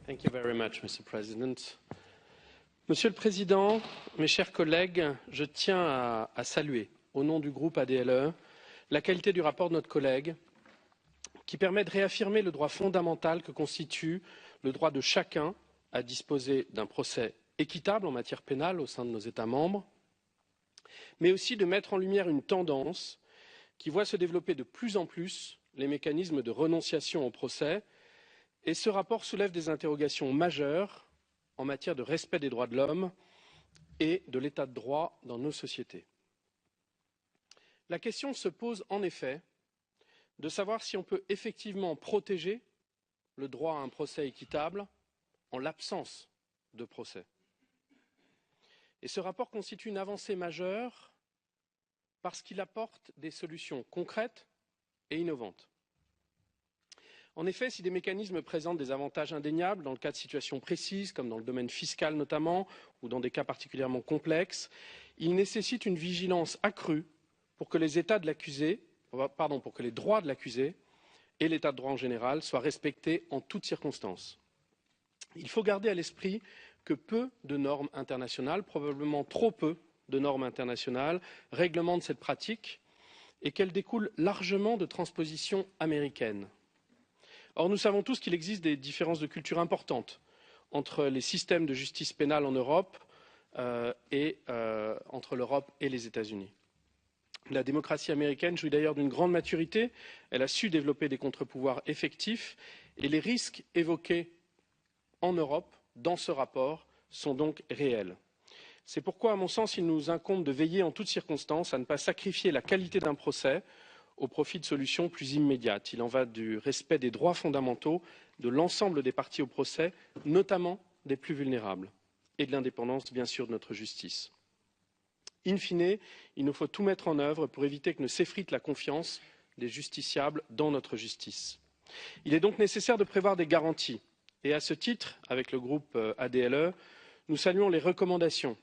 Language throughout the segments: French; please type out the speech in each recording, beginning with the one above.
Thank you very much, Mr. President. Monsieur le Président, mes chers collègues, je tiens à saluer, au nom du groupe ADLE, la qualité du rapport de notre collègue, qui permet de réaffirmer le droit fondamental que constitue le droit de chacun à disposer d'un procès équitable en matière pénale au sein de nos États membres, mais aussi de mettre en lumière une tendance qui voit se développer de plus en plus les mécanismes de renonciation au procès. Et ce rapport soulève des interrogations majeures en matière de respect des droits de l'homme et de l'état de droit dans nos sociétés. La question se pose en effet de savoir si on peut effectivement protéger le droit à un procès équitable en l'absence de procès. Et ce rapport constitue une avancée majeure parce qu'il apporte des solutions concrètes et innovantes. En effet, si des mécanismes présentent des avantages indéniables dans le cas de situations précises, comme dans le domaine fiscal notamment, ou dans des cas particulièrement complexes, ils nécessitent une vigilance accrue pour que les droits de l'accusé et l'état de droit en général soient respectés en toutes circonstances. Il faut garder à l'esprit que peu de normes internationales, probablement trop peu de normes internationales, réglementent cette pratique et qu'elle découle largement de transpositions américaines. Or, nous savons tous qu'il existe des différences de culture importantes entre les systèmes de justice pénale en Europe entre l'Europe et les États-Unis. La démocratie américaine jouit d'ailleurs d'une grande maturité. Elle a su développer des contre-pouvoirs effectifs et les risques évoqués en Europe dans ce rapport sont donc réels. C'est pourquoi, à mon sens, il nous incombe de veiller en toutes circonstances à ne pas sacrifier la qualité d'un procès au profit de solutions plus immédiates. Il en va du respect des droits fondamentaux de l'ensemble des parties au procès, notamment des plus vulnérables, et de l'indépendance, bien sûr, de notre justice. In fine, il nous faut tout mettre en œuvre pour éviter que ne s'effrite la confiance des justiciables dans notre justice. Il est donc nécessaire de prévoir des garanties. Et à ce titre, avec le groupe ADLE, nous saluons les recommandations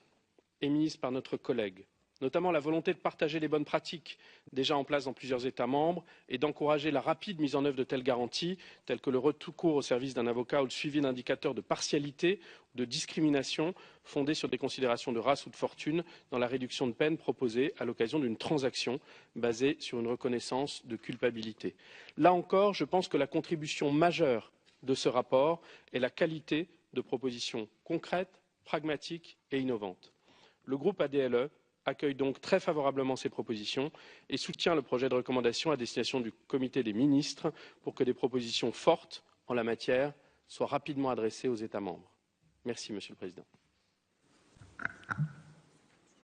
émises par notre collègue, notamment la volonté de partager les bonnes pratiques déjà en place dans plusieurs États membres et d'encourager la rapide mise en œuvre de telles garanties, telles que le recours au service d'un avocat ou le suivi d'indicateurs de partialité ou de discrimination fondés sur des considérations de race ou de fortune dans la réduction de peine proposée à l'occasion d'une transaction basée sur une reconnaissance de culpabilité. Là encore, je pense que la contribution majeure de ce rapport est la qualité de propositions concrètes, pragmatiques et innovantes. Le groupe ADLE accueille donc très favorablement ces propositions et soutient le projet de recommandation à destination du comité des ministres pour que des propositions fortes en la matière soient rapidement adressées aux États membres. Merci, Monsieur le Président.